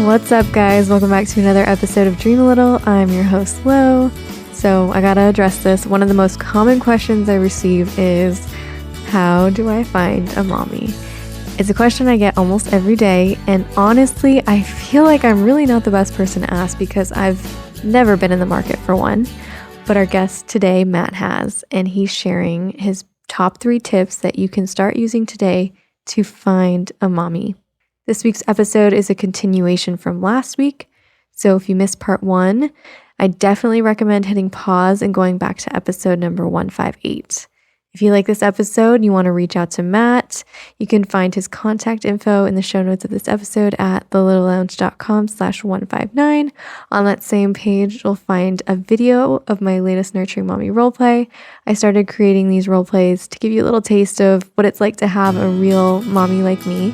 What's up, guys? Welcome back to another episode of Dream a Little. I'm your host, Lo. So I gotta address this. One of the most common questions I receive is, how do I find a mommy? It's a question I get almost every day, and honestly, I feel like I'm really not the best person to ask because I've never been in the market for one. But our guest today, Matt, has, and he's sharing his top 3 tips that you can start using today to find a mommy. This week's episode is a continuation from last week, so if you missed part 1, I definitely recommend hitting pause and going back to episode number 158. If you like this episode and you want to reach out to Matt, you can find his contact info in the show notes of this episode at thelittlelounge.com/159. On that same page, you'll find a video of my latest Nurturing Mommy roleplay. I started creating these roleplays to give you a little taste of what it's like to have a real mommy like me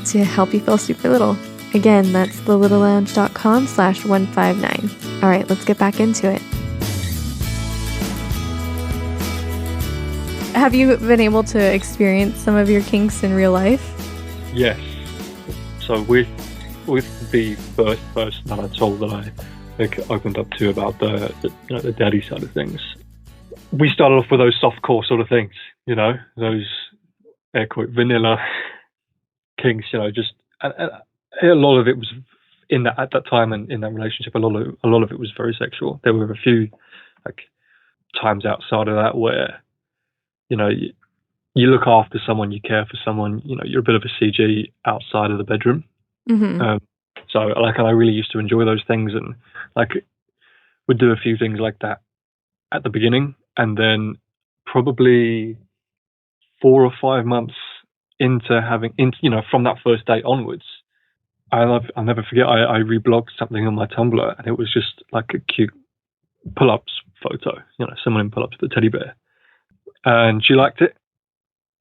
to help you feel super little. Again, that's thelittlelounge.com/159. All right, let's get back into it. Have you been able to experience some of your kinks in real life? Yes. So with the first person that I told that I opened up to about the daddy side of things, we started off with those softcore sort of things, those air quote vanilla kinks, just a lot of it was at that time and in that relationship. A lot of it was very sexual. There were a few times outside of that where you look after someone, you care for someone, you're a bit of a CG outside of the bedroom. Mm-hmm. So I really used to enjoy those things, and would do a few things like that at the beginning, and then probably 4 or 5 months from that first date onwards, I'll never forget, I reblogged something on my Tumblr, and it was just like a cute pull-ups photo, someone in pull-ups with a teddy bear. And she liked it.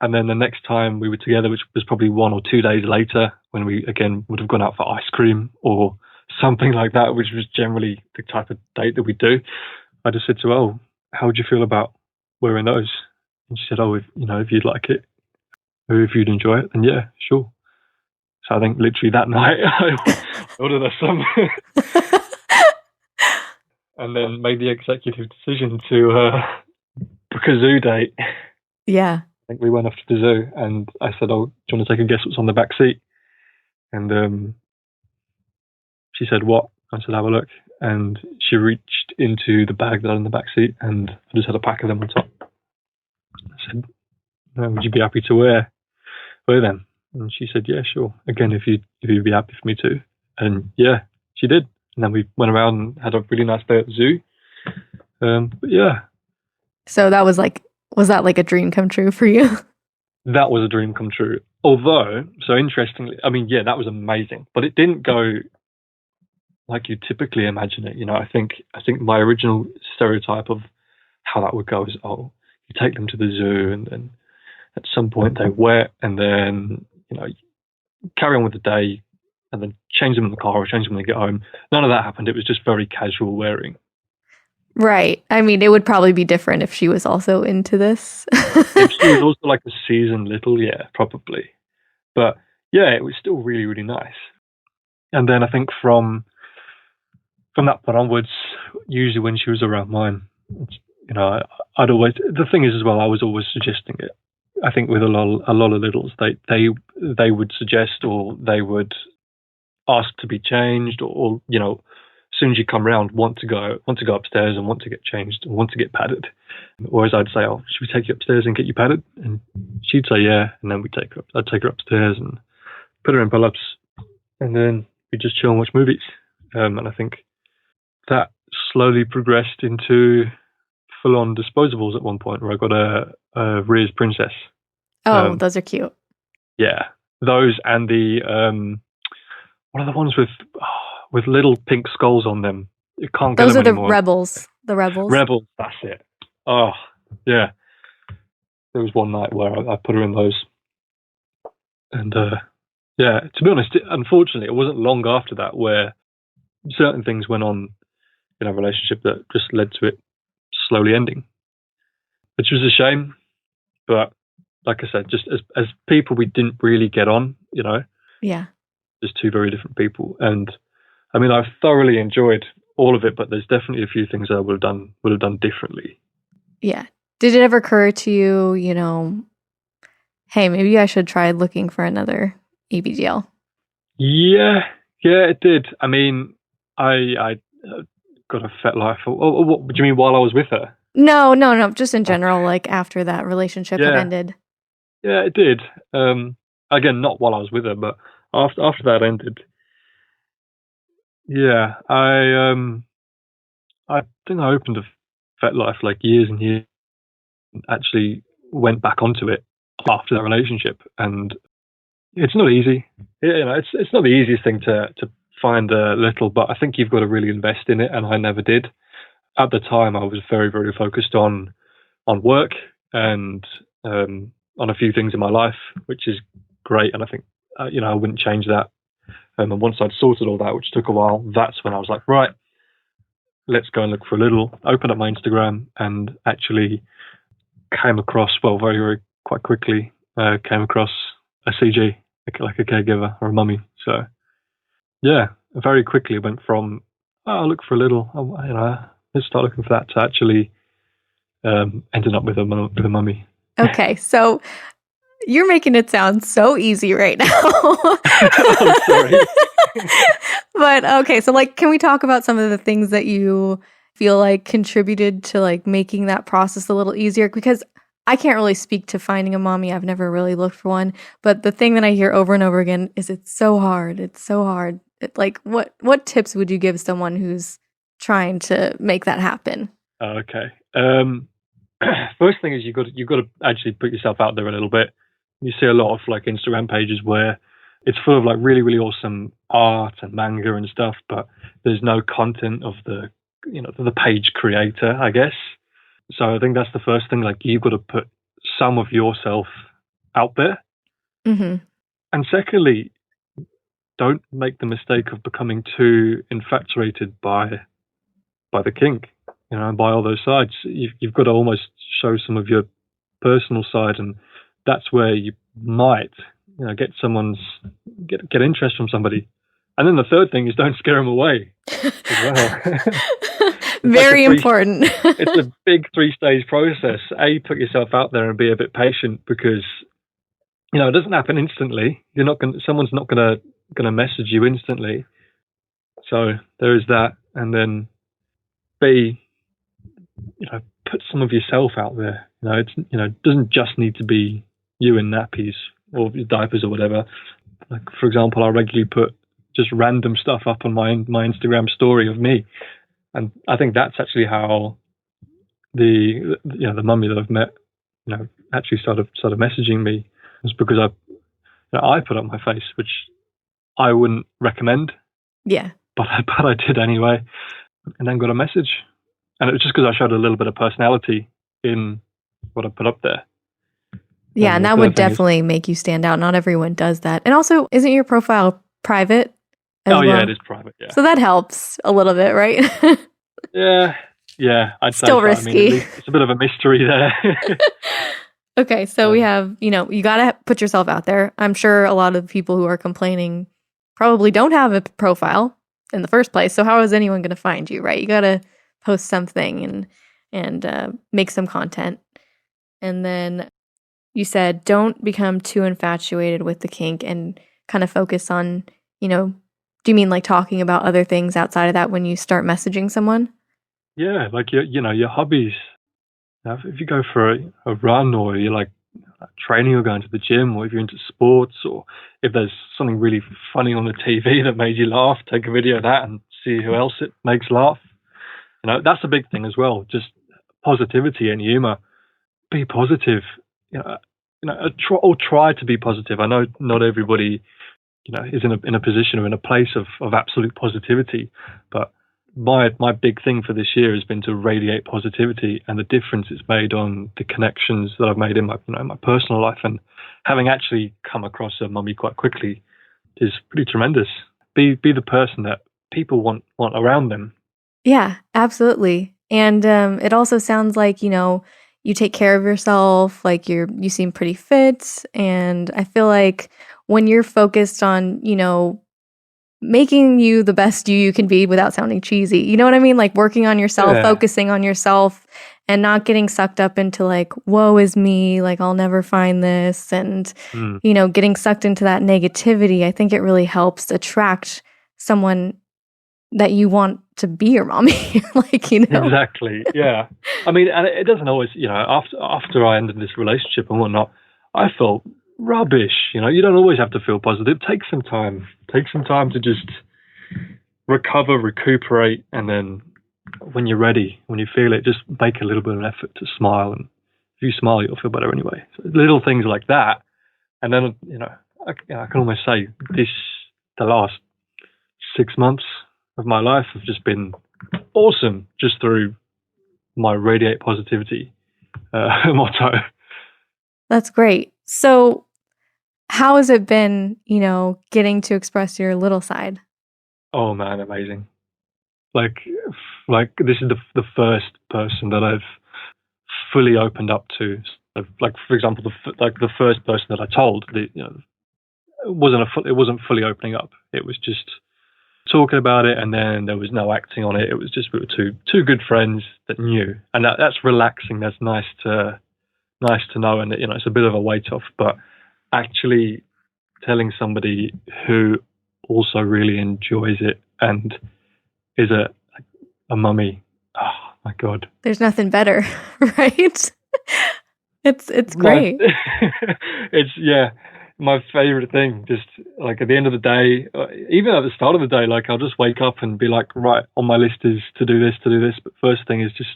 And then the next time we were together, which was probably 1 or 2 days later, when we again would have gone out for ice cream or something like that, which was generally the type of date that we do, I just said to her, "Oh, how would you feel about wearing those?" And she said, "Oh, if you'd like it, or if you'd enjoy it, then yeah, sure." So I think literally that night I ordered her some. And then made the executive decision to book a zoo date. Yeah. I think we went off to the zoo, and I said, "Oh, do you want to take a guess what's on the back seat?" And she said, "What?" I said, "Have a look." And she reached into the bag that was in the back seat, and I just had a pack of them on top. I said, "Would you be happy to wear them?" And she said, "Yeah, sure. Again, if you'd be happy for me to." And yeah, she did. And then we went around and had a really nice day at the zoo. But yeah. So that was that like a dream come true for you? That was a dream come true. Although, so interestingly, that was amazing, but it didn't go like you typically imagine it. I think my original stereotype of how that would go is, you take them to the zoo, and then at some point they're wet, and then, carry on with the day, and then change them in the car or change them when they get home. None of that happened. It was just very casual wearing. Right. It would probably be different if she was also into this. If she was also like a seasoned little, yeah, probably. But yeah, it was still really, really nice. And then I think from that point onwards, usually when she was around mine, I'd always, the thing is as well, I was always suggesting it. I think with a lot of littles, they would suggest, or they would ask to be changed, or as soon as you come round, want to go upstairs and want to get changed and want to get padded. Whereas I'd say, "Oh, should we take you upstairs and get you padded?" And she'd say, "Yeah." And then I'd take her upstairs and put her in pull-ups, and then we'd just chill and watch movies. And I think that slowly progressed into full-on disposables at one point, where I got a Rears Princess. Oh, those are cute. Yeah, those, and the what are the ones with little pink skulls on them? You can't get those them are the anymore. Rebels. The Rebels. Rebels, that's it. Oh, yeah. There was one night where I put her in those. And yeah, to be honest, unfortunately, it wasn't long after that where certain things went on in our relationship that just led to it slowly ending, which was a shame. But like I said, just as people, we didn't really get on, Yeah. Just 2 very different people. And I mean, I've thoroughly enjoyed all of it, but there's definitely a few things I would have done differently. Yeah. Did it ever occur to you, hey, maybe I should try looking for another ABDL? Yeah, it did. I mean, I got a FetLife. What do you mean while I was with her? No. Just in general, like after that relationship had Yeah, ended. yeah, it did. Again, not while I was with her, but after that ended. Yeah, I think I opened a FetLife like years and years. And actually, went back onto it after that relationship, and it's not easy. It's not the easiest thing to find a little, but I think you've got to really invest in it, and I never did. At the time, I was very, very focused on work and on a few things in my life, which is great. And I think I wouldn't change that. And once I'd sorted all that, which took a while, that's when I was like, right, let's go and look for a little. Opened up my Instagram and actually came across, well, very, very quite quickly, came across a CG, like a caregiver or a mummy. So yeah, very quickly went from I'll look for a little, let's start looking for that, to actually ended up with a mummy. Okay, so you're making it sound so easy right now. Oh, sorry. But okay, so like, can we talk about some of the things that you feel like contributed to like making that process a little easier? Because I can't really speak to finding a mommy. I've never really looked for one. But the thing that I hear over and over again is it's so hard. It's so hard. Like, what tips would you give someone who's trying to make that happen? Okay. First thing is you've got to actually put yourself out there a little bit. You see a lot of like Instagram pages where it's full of like really, really awesome art and manga and stuff, but there's no content of the page creator, I guess. So I think that's the first thing. Like, you've got to put some of yourself out there. Mm-hmm. And secondly, don't make the mistake of becoming too infatuated by the kink, and by all those sides. You've got to almost show some of your personal side, and that's where you might, get get interest from somebody. And then the third thing is don't scare them away as well. Very important. It's a big 3-stage process. Put yourself out there and be a bit patient, because it doesn't happen instantly. Someone's not gonna message you instantly. So there is that, and then B, put some of yourself out there. It doesn't just need to be you in nappies or diapers or whatever. Like, for example, I regularly put just random stuff up on my Instagram story of me, and I think that's actually how the mummy that I've met, actually started messaging me. It's because I put up my face, which I wouldn't recommend. Yeah. But I did anyway, and then got a message. And it was just because I showed a little bit of personality in what I put up there. Yeah, and that would definitely make you stand out. Not everyone does that. And also, isn't your profile private as well? Yeah, it is private, yeah. So that helps a little bit, right? Yeah, I'd still say risky. So. I mean, it's a bit of a mystery there. Okay, so we have, you got to put yourself out there. I'm sure a lot of people who are complaining probably don't have a profile in the first place. So how is anyone going to find you, right? You got to post something and make some content. And then you said don't become too infatuated with the kink and kind of focus on, do you mean like talking about other things outside of that when you start messaging someone? Yeah, like your hobbies. If you go for a run, or you're like training or going to the gym, or if you're into sports, or if there's something really funny on the TV that made you laugh, take a video of that and see who else it makes laugh. That's a big thing as well. Just positivity and humor. Be positive. Try to be positive. I know not everybody, is in a position or in a place of absolute positivity, but my big thing for this year has been to radiate positivity, and the difference it's made on the connections that I've made in my my personal life, and having actually come across a mummy quite quickly is pretty tremendous. Be the person that people want around them. Yeah, absolutely. And it also sounds like, you take care of yourself, like you seem pretty fit. And I feel like when you're focused on, making you the best you can be without sounding cheesy. You know what I mean? Like working on yourself, focusing on yourself, and not getting sucked up into like, woe is me, like I'll never find this. And, getting sucked into that negativity. I think it really helps attract someone that you want to be your mommy. Exactly. Yeah. I mean, and it doesn't always, after I ended this relationship and whatnot, I felt rubbish. You don't always have to feel positive. Take some time to just recover, recuperate, and then when you're ready, when you feel it, just make a little bit of an effort to smile. And if you smile, you'll feel better anyway. So little things like that. And then, I can almost say the last 6 months of my life have just been awesome, just through my radiate positivity motto. That's great. So how has it been, getting to express your little side? Oh man, amazing. Like this is the first person that I've fully opened up to. Like, for example, the first person that I told, it wasn't fully opening up. It was just talking about it, and then there was no acting on it. It was just we were two good friends that knew, and that's relaxing. That's nice to know, and it's a bit of a weight off. But actually telling somebody who also really enjoys it and is a mummy, oh my god, there's nothing better, right? It's great. It's my favorite thing. Just like at the end of the day, even at the start of the day, like I'll just wake up and be like, right, on my list is to do this, but first thing is just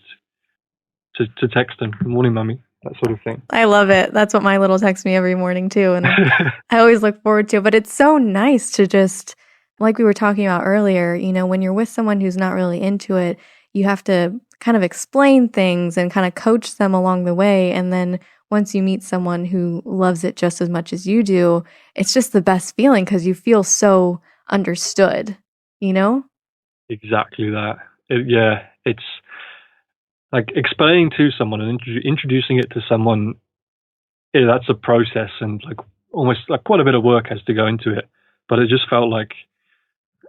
to text them, good morning mummy, that sort of thing. I love it. That's what my little texts me every morning too, and I always look forward to it. But it's so nice to just, like we were talking about earlier, when you're with someone who's not really into it, you have to kind of explain things and kind of coach them along the way. And then once you meet someone who loves it just as much as you do, it's just the best feeling because you feel so understood, Exactly that. It's like explaining to someone and introducing it to someone. That's a process, and like almost like quite a bit of work has to go into it. But it just felt like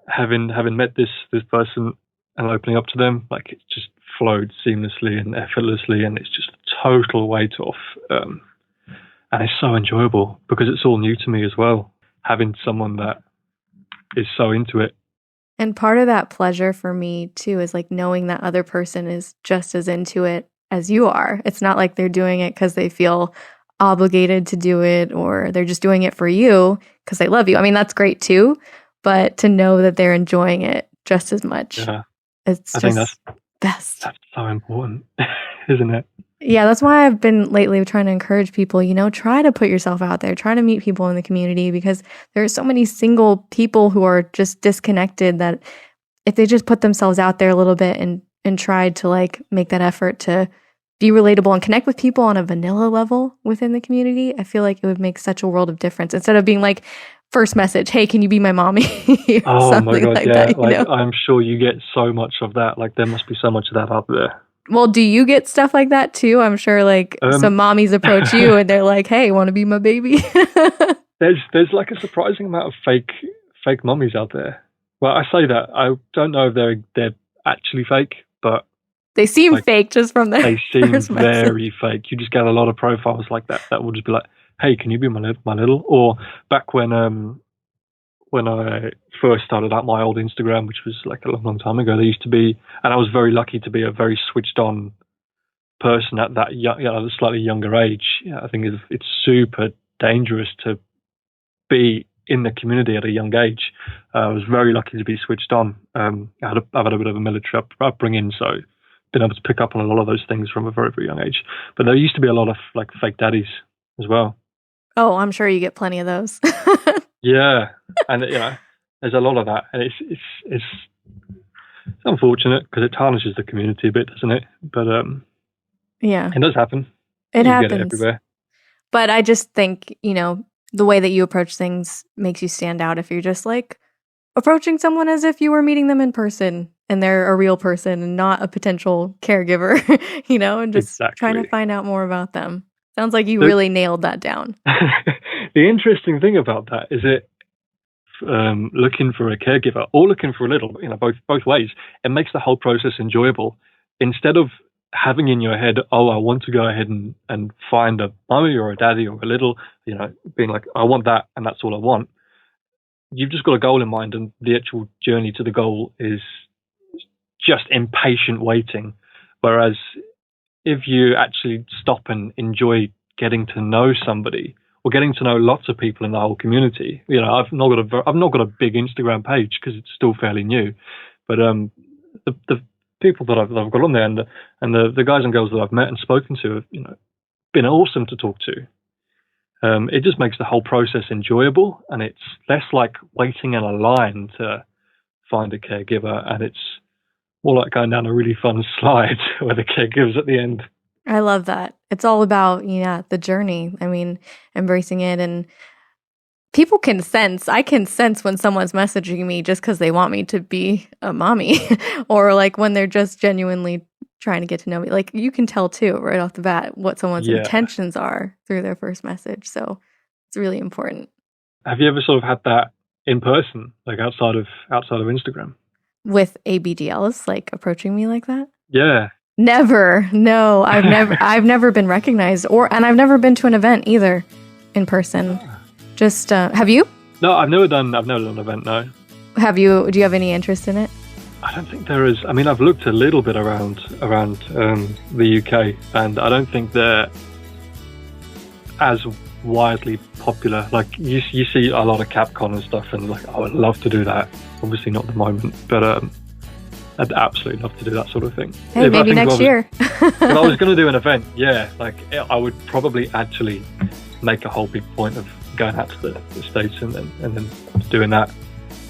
having met this person and opening up to them, like it just flowed seamlessly and effortlessly, and it's just a total weight off. And it's so enjoyable because it's all new to me as well, having someone that is so into it. And part of that pleasure for me too is like knowing that other person is just as into it as you are. It's not like they're doing it because they feel obligated to do it, or they're just doing it for you because they love you. I mean, that's great too, but to know that they're enjoying it just as much, I think that's best. That's so important, isn't it? Yeah, that's why I've been lately trying to encourage people, try to put yourself out there, try to meet people in the community, because there are so many single people who are just disconnected that if they just put themselves out there a little bit and tried to like make that effort to be relatable and connect with people on a vanilla level within the community, I feel like it would make such a world of difference instead of being like, first message, hey, can you be my mommy? Oh my god, like yeah. That, I'm sure you get so much of that. Like there must be so much of that out there. Well, do you get stuff like that too? I'm sure like some mommies approach you and they're like, hey, want to be my baby? There's like a surprising amount of fake mommies out there. Well, I say that. I don't know if they're actually fake, but they seem like, fake just from their They seem very fake. You just get a lot of profiles like that will just be like, hey, can you be my little? Or back when I first started out my old Instagram, which was like a long time ago, there used to be, and I was very lucky to be a very switched on person at that slightly younger age. Yeah, I think it's super dangerous to be in the community at a young age. I was very lucky to be switched on. I've had a bit of a military upbringing, so been able to pick up on a lot of those things from a very, very young age. But there used to be a lot of like fake daddies as well. Oh, I'm sure you get plenty of those. Yeah, and there's a lot of that, and it's unfortunate because it tarnishes the community a bit, doesn't it? But yeah, it does happen. It happens get it everywhere. But I just think the way that you approach things makes you stand out. If you're just like approaching someone as if you were meeting them in person and they're a real person and not a potential caregiver, and just trying to find out more about them. Sounds like you really nailed that down. The interesting thing about that is looking for a caregiver or looking for a little, both ways, it makes the whole process enjoyable. Instead of having in your head, oh, I want to go ahead and find a mummy or a daddy or a little, being like, I want that and that's all I want. You've just got a goal in mind, and the actual journey to the goal is just impatient waiting. Whereas if you actually stop and enjoy getting to know somebody or getting to know lots of people in the whole community, I've not got a big Instagram page because it's still fairly new, but the people that I've got on there and the guys and girls that I've met and spoken to have been awesome to talk to. It just makes the whole process enjoyable, and it's less like waiting in a line to find a caregiver, and it's more like going down a really fun slide where the caregiver's at the end. I love that. It's all about, the journey. I mean, embracing it, and people can sense, I can sense when someone's messaging me just because they want me to be a mommy or like when they're just genuinely trying to get to know me. Like you can tell too, right off the bat, what someone's intentions are through their first message. So it's really important. Have you ever sort of had that in person, like outside of Instagram? With ABDLs like approaching me like that? Yeah. Never. No, I've never been recognized and I've never been to an event either in person. Just have you? No, I've never done an event, no. Do you have any interest in it? I don't think there is. I mean, I've looked a little bit around the UK, and I don't think they're as widely popular. Like you see a lot of Capcom and stuff, and like I would love to do that. Obviously not at the moment, but I'd absolutely love to do that sort of thing. Hey, maybe next year. If I was going to do an event, like I would probably actually make a whole big point of going out to the States and then doing that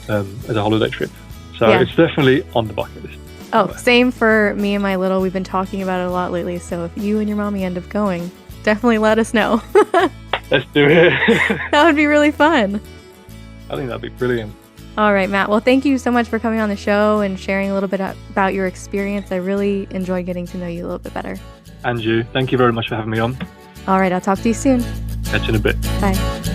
as a holiday trip. So it's definitely on the bucket list. Oh, same for me and my little. We've been talking about it a lot lately. So if you and your mommy end up going, definitely let us know. Let's do it. That would be really fun. I think that'd be brilliant. All right, Matt. Well, thank you so much for coming on the show and sharing a little bit about your experience. I really enjoyed getting to know you a little bit better. And you. Thank you very much for having me on. All right. I'll talk to you soon. Catch you in a bit. Bye.